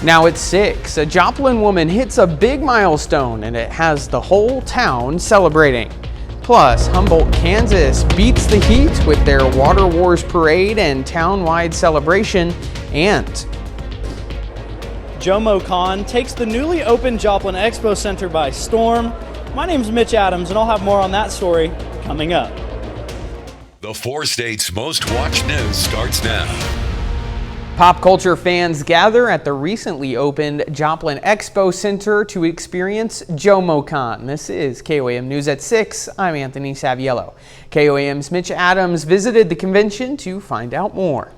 Now at 6, a Joplin woman hits a big milestone and it has the whole town celebrating. Plus, Humboldt, Kansas beats the heat with their Water Wars parade and town-wide celebration, and JomoCon takes the newly opened Joplin Expo Center by storm. My name's Mitch Adams, and I'll have more on that story coming up. The 4 states' most watched news starts now. Pop culture fans gather at the recently opened Joplin Expo Center to experience JomoCon. This is KOAM News at 6. I'm Anthony Saviello. KOAM's Mitch Adams visited the convention to find out more.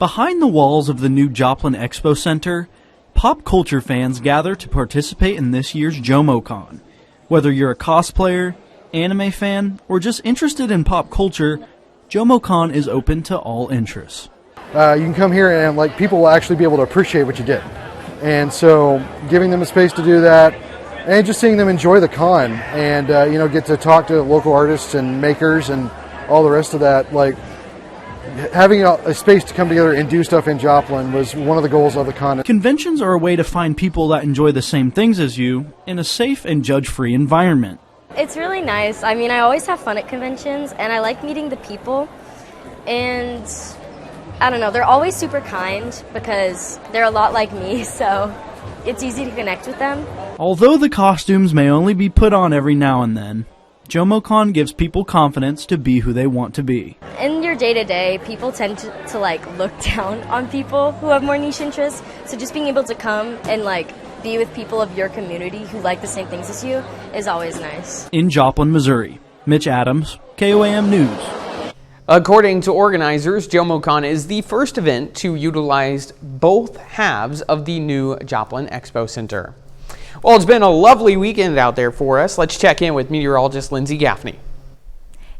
Behind the walls of the new Joplin Expo Center, pop culture fans gather to participate in this year's JomoCon. Whether you're a cosplayer, anime fan, or just interested in pop culture, JomoCon is open to all interests. You can come here and people will actually be able to appreciate what you did. And so giving them a space to do that and just seeing them enjoy the con and, get to talk to local artists and makers and all the rest of that, having a space to come together and do stuff in Joplin was one of the goals of the con. Conventions are a way to find people that enjoy the same things as you in a safe and judge-free environment. It's really nice. I mean, I always have fun at conventions and I like meeting the people, and I don't know, they're always super kind because they're a lot like me, so it's easy to connect with them. Although the costumes may only be put on every now and then, JomoCon gives people confidence to be who they want to be. In your day-to-day, people tend to look down on people who have more niche interests, so just being able to come and be with people of your community who like the same things as you is always nice. In Joplin, Missouri, Mitch Adams, KOAM News. According to organizers, JomoCon is the first event to utilize both halves of the new Joplin Expo Center. Well, it's been a lovely weekend out there for us. Let's check in with meteorologist Lindsay Gaffney.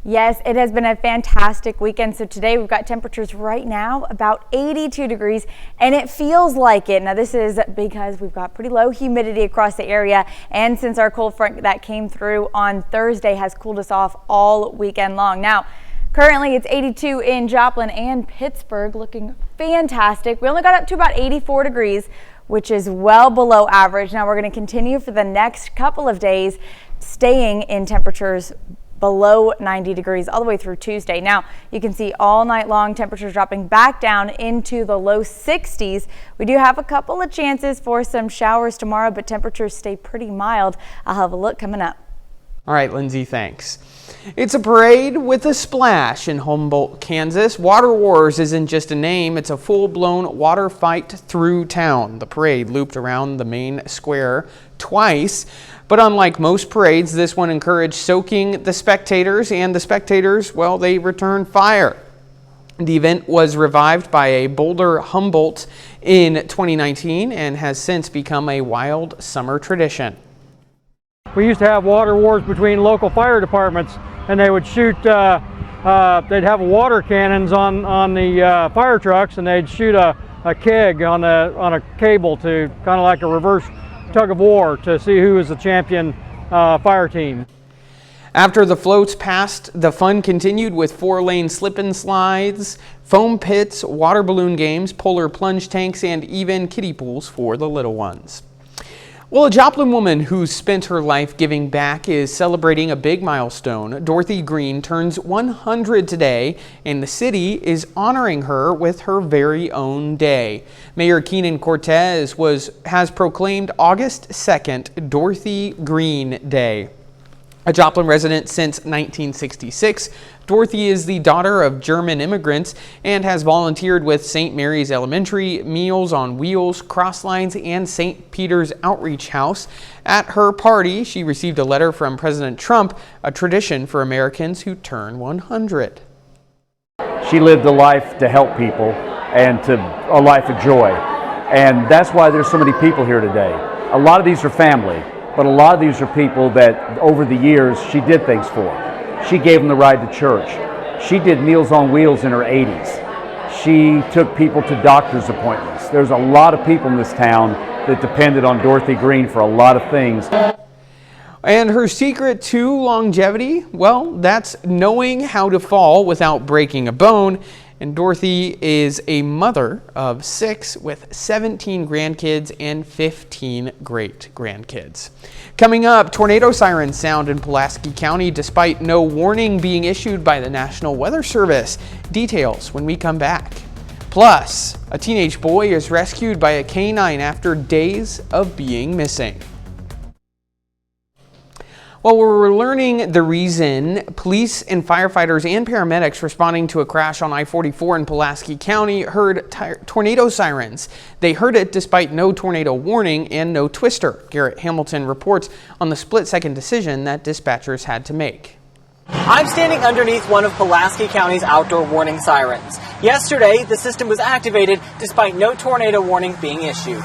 Yes, it has been a fantastic weekend. So today we've got temperatures right now about 82 degrees and it feels like it. Now this is because we've got pretty low humidity across the area, and since our cold front that came through on Thursday has cooled us off all weekend long. Now, currently it's 82 in Joplin and Pittsburgh, looking fantastic. We only got up to about 84 degrees, which is well below average. Now we're going to continue for the next couple of days, staying in temperatures below 90 degrees all the way through Tuesday. Now you can see all night long temperatures dropping back down into the low 60s. We do have a couple of chances for some showers tomorrow, but temperatures stay pretty mild. I'll have a look coming up. All right, Lindsay, thanks. It's a parade with a splash in Humboldt, Kansas. Water Wars isn't just a name, it's a full-blown water fight through town. The parade looped around the main square twice, but unlike most parades, this one encouraged soaking the spectators, and the spectators, well, they returned fire. The event was revived by a Boulder Humboldt in 2019 and has since become a wild summer tradition. We used to have water wars between local fire departments, and they would shoot, they'd have water cannons on the fire trucks, and they'd shoot a keg on a cable to kind of like a reverse tug of war to see who was the champion fire team. After the floats passed, the fun continued with 4-lane slip and slides, foam pits, water balloon games, polar plunge tanks, and even kiddie pools for the little ones. Well, a Joplin woman who's spent her life giving back is celebrating a big milestone. Dorothy Green turns 100 today, and the city is honoring her with her very own day. Mayor Keenan Cortez has proclaimed August 2nd Dorothy Green Day. A Joplin resident since 1966, Dorothy is the daughter of German immigrants and has volunteered with St. Mary's Elementary, Meals on Wheels, Crosslines, and St. Peter's Outreach House. At her party, she received a letter from President Trump, a tradition for Americans who turn 100. She lived a life to help people and a life of joy. And that's why there's so many people here today. A lot of these are family. But a lot of these are people that over the years she did things for. She gave them the ride to church. She did Meals on Wheels in her 80s. She took people to doctor's appointments. There's a lot of people in this town that depended on Dorothy Green for a lot of things. And her secret to longevity, well, that's knowing how to fall without breaking a bone And Dorothy is a mother of 6 with 17 grandkids and 15 great-grandkids. Coming up, tornado sirens sound in Pulaski County despite no warning being issued by the National Weather Service. Details when we come back. Plus, a teenage boy is rescued by a canine after days of being missing. Well, we're learning the reason police and firefighters and paramedics responding to a crash on I-44 in Pulaski County heard tornado sirens. They heard it despite no tornado warning and no twister. Garrett Hamilton reports on the split-second decision that dispatchers had to make. I'm standing underneath one of Pulaski County's outdoor warning sirens. Yesterday, the system was activated despite no tornado warning being issued.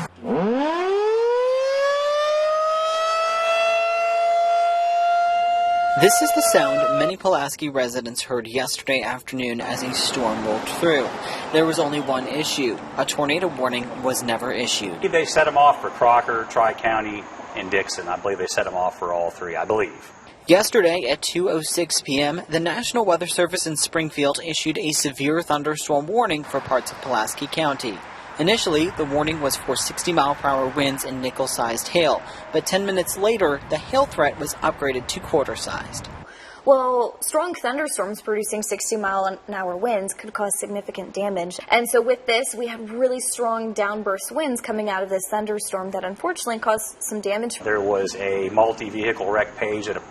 This is the sound many Pulaski residents heard yesterday afternoon as a storm rolled through. There was only one issue. A tornado warning was never issued. They set them off for Crocker, Tri-County, and Dixon. I believe they set them off for all three, I believe. Yesterday at 2:06 p.m., the National Weather Service in Springfield issued a severe thunderstorm warning for parts of Pulaski County. Initially, the warning was for 60-mile-per-hour winds and nickel-sized hail, but 10 minutes later, the hail threat was upgraded to quarter-sized. Well, strong thunderstorms producing 60-mile-an-hour winds could cause significant damage. And so with this, we had really strong downburst winds coming out of this thunderstorm that unfortunately caused some damage. There was a multi-vehicle wreck page at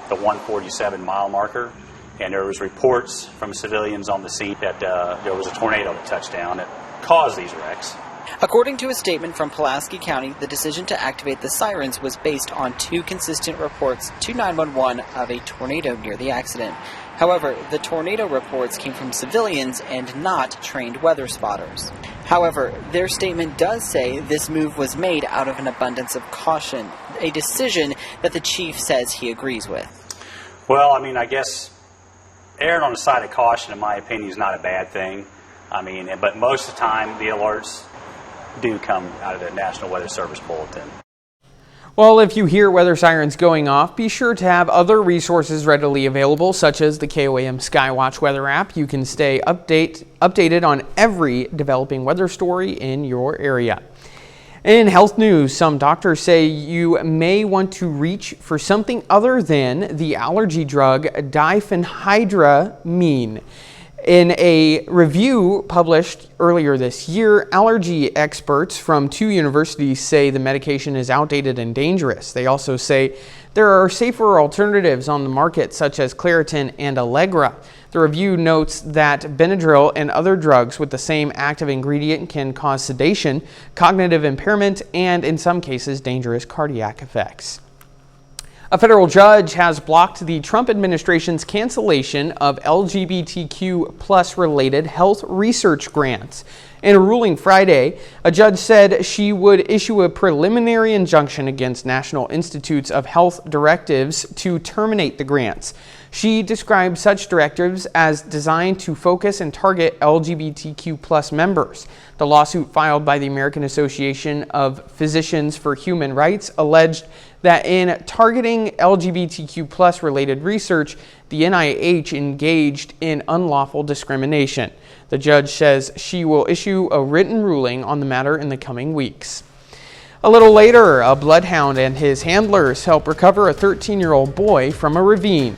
the 147-mile marker, and there was reports from civilians on the scene that there was a tornado that touched down that caused these wrecks. According to a statement from Pulaski County, the decision to activate the sirens was based on 2 consistent reports to 911 of a tornado near the accident. However, the tornado reports came from civilians and not trained weather spotters. However, their statement does say this move was made out of an abundance of caution, a decision that the chief says he agrees with. Well, I guess erring on the side of caution, in my opinion, is not a bad thing. But most of the time, the alerts do come out of the National Weather Service bulletin. Well, if you hear weather sirens going off, be sure to have other resources readily available, such as the KOAM Skywatch weather app. You can stay updated on every developing weather story in your area. In health news, some doctors say you may want to reach for something other than the allergy drug diphenhydramine. In a review published earlier this year, allergy experts from 2 universities say the medication is outdated and dangerous. They also say there are safer alternatives on the market, such as Claritin and Allegra. The review notes that Benadryl and other drugs with the same active ingredient can cause sedation, cognitive impairment, and in some cases, dangerous cardiac effects. A federal judge has blocked the Trump administration's cancellation of LGBTQ+ related health research grants. In a ruling Friday, a judge said she would issue a preliminary injunction against National Institutes of Health directives to terminate the grants. She described such directives as designed to focus and target LGBTQ+ members. The lawsuit filed by the American Association of Physicians for Human Rights alleged that in targeting LGBTQ+ related research, the NIH engaged in unlawful discrimination. The judge says she will issue a written ruling on the matter in the coming weeks. A little later, a bloodhound and his handlers help recover a 13-year-old boy from a ravine.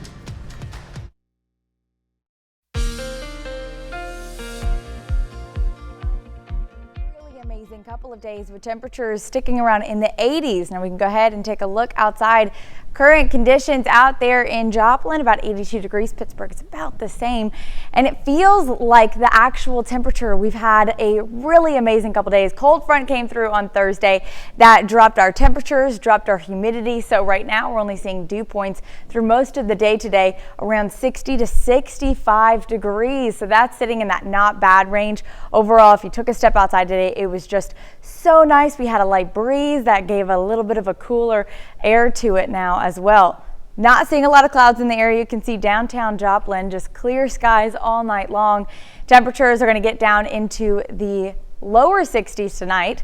Couple of days with temperatures sticking around in the 80s. Now we can go ahead and take a look outside. Current conditions out there in Joplin, about 82 degrees. Pittsburgh, it's about the same. And it feels like the actual temperature. We've had a really amazing couple days. Cold front came through on Thursday. That dropped our temperatures, dropped our humidity. So right now we're only seeing dew points through most of the day today around 60 to 65 degrees. So that's sitting in that not bad range. Overall, if you took a step outside today, it was just so nice. We had a light breeze that gave a little bit of a cooler air to it now as well. Not seeing a lot of clouds in the area. You can see downtown Joplin, just clear skies all night long. Temperatures are going to get down into the lower 60s tonight.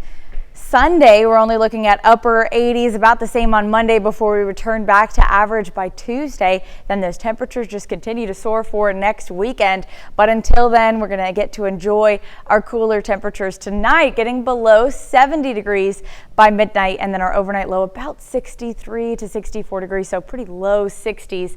Sunday, we're only looking at upper 80s, about the same on Monday before we return back to average by Tuesday. Then those temperatures just continue to soar for next weekend. But until then, we're going to get to enjoy our cooler temperatures tonight, getting below 70 degrees by midnight, and then our overnight low about 63 to 64 degrees, so pretty low 60s.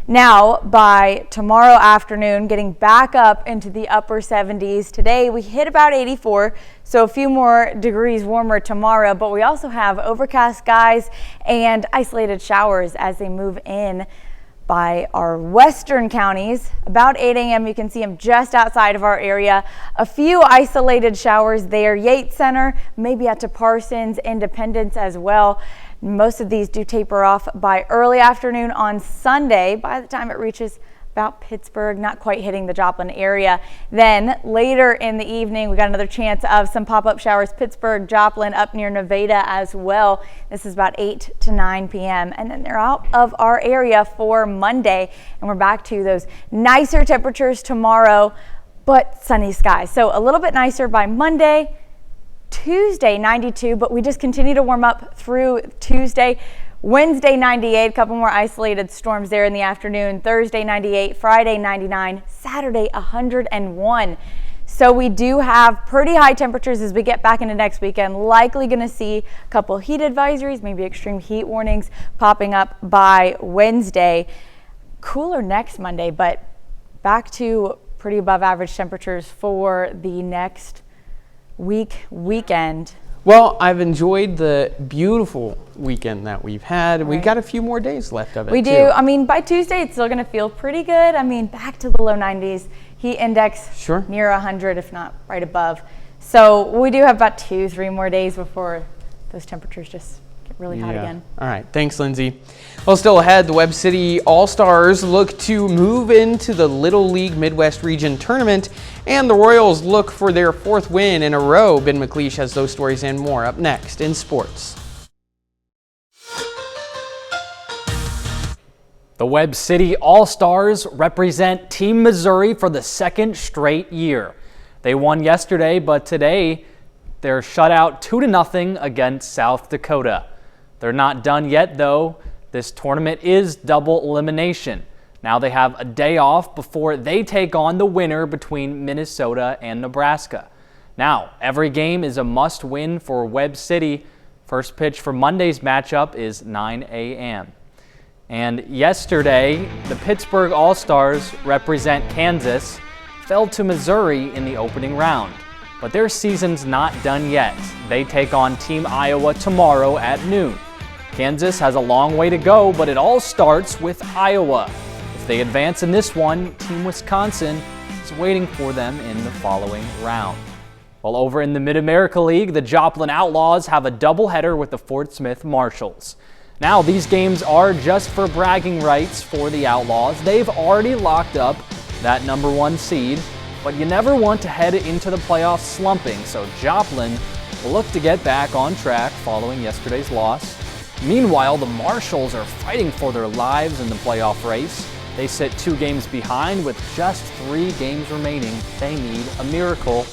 Now, by tomorrow afternoon, getting back up into the upper 70s. Today, we hit about 84, so a few more degrees warmer tomorrow, but we also have overcast skies and isolated showers as they move in by our western counties. About 8 a.m., you can see them just outside of our area. A few isolated showers there. Yates Center, maybe out to Parsons, Independence as well. Most of these do taper off by early afternoon on Sunday. By the time it reaches about Pittsburgh, not quite hitting the Joplin area. Then later in the evening, we got another chance of some pop-up showers. Pittsburgh, Joplin, up near Nevada as well. This is about 8 to 9 p.m. And then they're out of our area for Monday. And we're back to those nicer temperatures tomorrow, but sunny skies. So a little bit nicer by Monday. Tuesday 92, but we just continue to warm up through Tuesday. Wednesday 98, a couple more isolated storms there in the afternoon. Thursday 98, Friday 99, Saturday 101. So we do have pretty high temperatures as we get back into next weekend. Likely going to see a couple heat advisories, maybe extreme heat warnings popping up by Wednesday. Cooler next Monday, but back to pretty above average temperatures for the next weekend. Well, I've enjoyed the beautiful weekend that we've had. We've got a few more days left of it. We do. I mean, by Tuesday, it's still going to feel pretty good. I mean, back to the low 90s. Heat index near 100, if not right above. So we do have about 2-3 more days before those temperatures just get really hot again. All right. Thanks, Lindsay. Well, still ahead, the Webb City All-Stars look to move into the Little League Midwest Region Tournament, and the Royals look for their 4th win in a row. Ben McLeish has those stories and more up next in sports. The Webb City All-Stars represent Team Missouri for the 2nd straight year. They won yesterday, but today they're shut out 2-0 against South Dakota. They're not done yet, though. This tournament is double elimination. Now they have a day off before they take on the winner between Minnesota and Nebraska. Now, every game is a must-win for Webb City. First pitch for Monday's matchup is 9 a.m. And yesterday, the Pittsburgh All-Stars represent Kansas, fell to Missouri in the opening round. But their season's not done yet. They take on Team Iowa tomorrow at noon. Kansas has a long way to go, but it all starts with Iowa. If they advance in this one, Team Wisconsin is waiting for them in the following round. While over in the Mid-America League, the Joplin Outlaws have a doubleheader with the Fort Smith Marshals. Now, these games are just for bragging rights for the Outlaws. They've already locked up that #1 seed, but you never want to head into the playoffs slumping, so Joplin will look to get back on track following yesterday's loss. Meanwhile, the Marshals are fighting for their lives in the playoff race. They sit 2 games behind with just 3 games remaining. They need a miracle.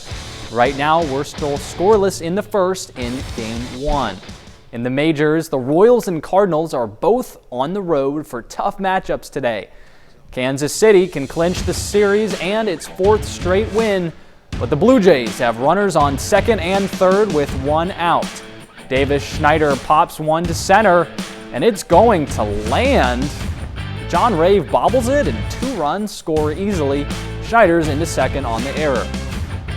Right now, we're still scoreless in the first in Game 1. In the majors, the Royals and Cardinals are both on the road for tough matchups today. Kansas City can clinch the series and its 4th straight win, but the Blue Jays have runners on 2nd and 3rd with 1 out. Davis Schneider pops one to center, and it's going to land. John Rave bobbles it, and 2 runs score easily. Schneider's into 2nd on the error.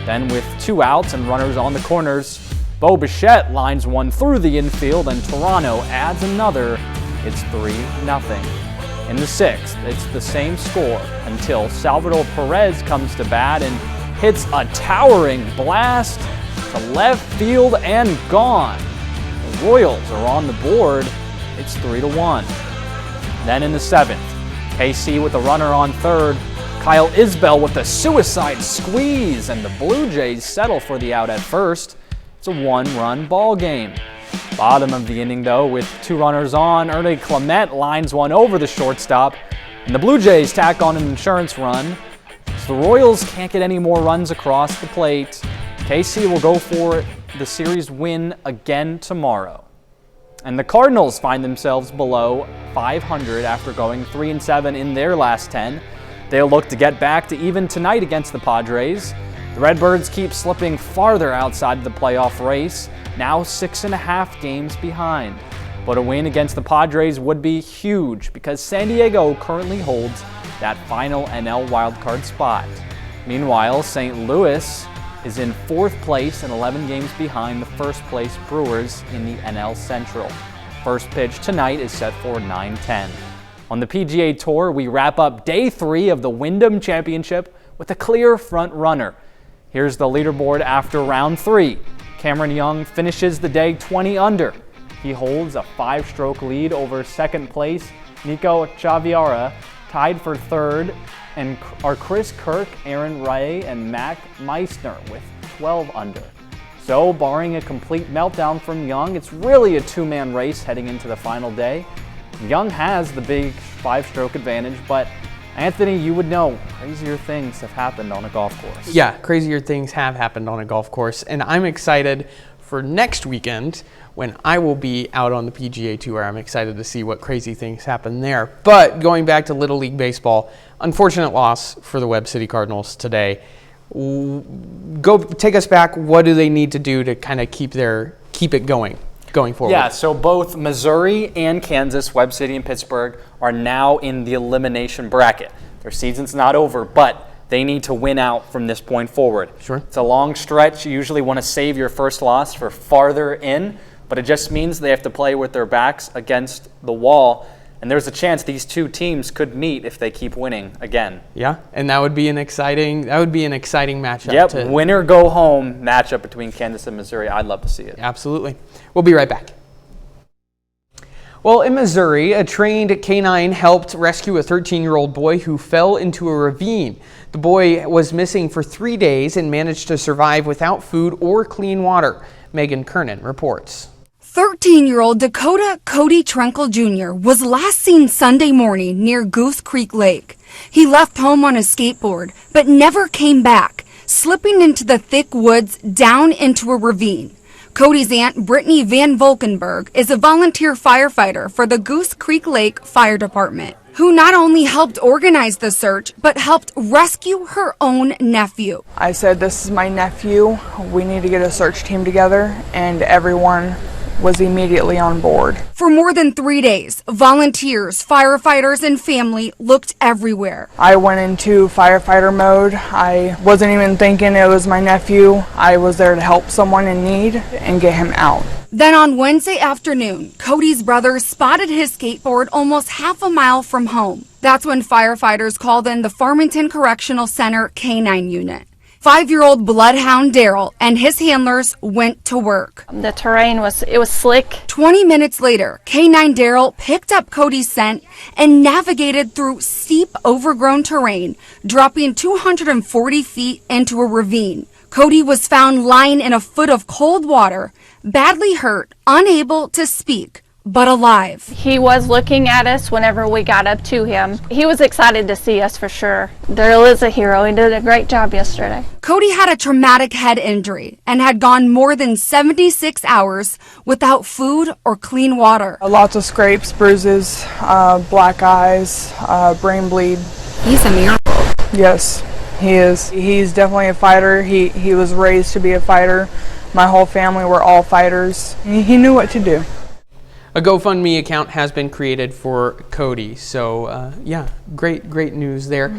Then with 2 outs and runners on the corners, Bo Bichette lines one through the infield, and Toronto adds another. It's 3-0. In the 6th, it's the same score until Salvador Perez comes to bat and hits a towering blast to left field and gone. The Royals are on the board. It's 3-1. Then in the 7th, KC with a runner on 3rd, Kyle Isbell with a suicide squeeze, and the Blue Jays settle for the out at 1st. It's a 1-run ball game. Bottom of the inning, though, with 2 runners on, Ernie Clement lines one over the shortstop, and the Blue Jays tack on an insurance run. So the Royals can't get any more runs across the plate. KC will go for the series win again tomorrow. And the Cardinals find themselves below 500 after going 3-7 in their last 10. They'll look to get back to even tonight against the Padres. The Redbirds keep slipping farther outside the playoff race, now 6.5 games behind. But a win against the Padres would be huge because San Diego currently holds that final NL wildcard spot. Meanwhile, St. Louis is in 4th place and 11 games behind the first place Brewers in the NL Central. First pitch tonight is set for 9:10. On the PGA Tour, we wrap up day 3 of the Wyndham Championship with a clear front runner. Here's the leaderboard after round 3. Cameron Young finishes the day 20 under. He holds a 5-stroke lead over second place Nico Chaviara, tied for third, and are Chris Kirk, Aaron Ray, and Mac Meissner with 12 under. So, barring a complete meltdown from Young, it's really a 2-man race heading into the final day. Young has the big 5-stroke advantage, but Anthony, you would know, crazier things have happened on a golf course. Yeah, crazier things have happened on a golf course, and I'm excited for next weekend when I will be out on the PGA Tour. I'm excited to see what crazy things happen there. But going back to Little League Baseball, unfortunate loss for the Webb City Cardinals today. Go take us back. What do they need to do to kind of keep it going forward? Yeah, so both Missouri and Kansas, Webb City and Pittsburgh, are now in the elimination bracket. Their season's not over, but they need to win out from this point forward. Sure. It's a long stretch. You usually want to save your first loss for farther in, but it just means they have to play with their backs against the wall. And there's a chance these two teams could meet if they keep winning again. Yeah, and that would be an exciting matchup. Yep, winner go home matchup between Kansas and Missouri. I'd love to see it. Absolutely. We'll be right back. Well, in Missouri, a trained canine helped rescue a 13-year-old boy who fell into a ravine. The boy was missing for 3 days and managed to survive without food or clean water. Megan Kernan reports. 13-year-old Dakota Cody Trenkle Jr. was last seen Sunday morning near Goose Creek Lake. He left home on a skateboard, but never came back, slipping into the thick woods down into a ravine. Cody's aunt, Brittany Van Volkenberg, is a volunteer firefighter for the Goose Creek Lake Fire Department, who not only helped organize the search, but helped rescue her own nephew. I said, "This is my nephew. We need to get a search team together," and everyone was immediately on board. For more than 3 days, volunteers, firefighters, and family looked everywhere. I went into firefighter mode. I wasn't even thinking it was my nephew. I was there to help someone in need and get him out. Then on Wednesday afternoon, Cody's brother spotted his skateboard almost half a mile from home. That's when firefighters called in the Farmington Correctional Center K-9 unit. 5-year-old bloodhound Daryl and his handlers went to work. The terrain was slick. 20 minutes later, K-9 Daryl picked up Cody's scent and navigated through steep, overgrown terrain, dropping 240 feet into a ravine. Cody was found lying in a foot of cold water, badly hurt, unable to speak, but alive. He was looking at us whenever we got up to him. He was excited to see us for sure. Daryl is a hero. He did a great job yesterday. Cody had a traumatic head injury and had gone more than 76 hours without food or clean water. Lots of scrapes, bruises, black eyes, brain bleed. He's a miracle. Yes, he is. He's definitely a fighter. He was raised to be a fighter. My whole family were all fighters. He knew what to do. A GoFundMe account has been created for Cody. So, yeah, great news there.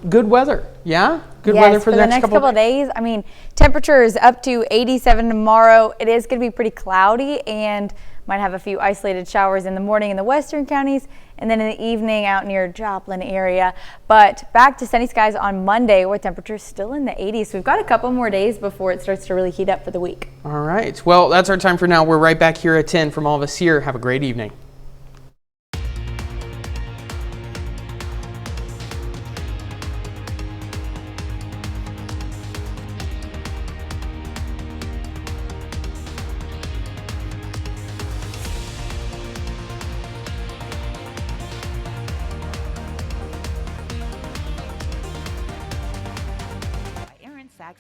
Good weather, yeah? Good weather for the next couple of days. I mean, temperatures up to 87 tomorrow. It is going to be pretty cloudy and might have a few isolated showers in the morning in the western counties and then in the evening out near Joplin area. But back to sunny skies on Monday where temperatures still in the 80s. We've got a couple more days before it starts to really heat up for the week. All right. Well, that's our time for now. We're right back here at 10. From all of us here, have a great evening.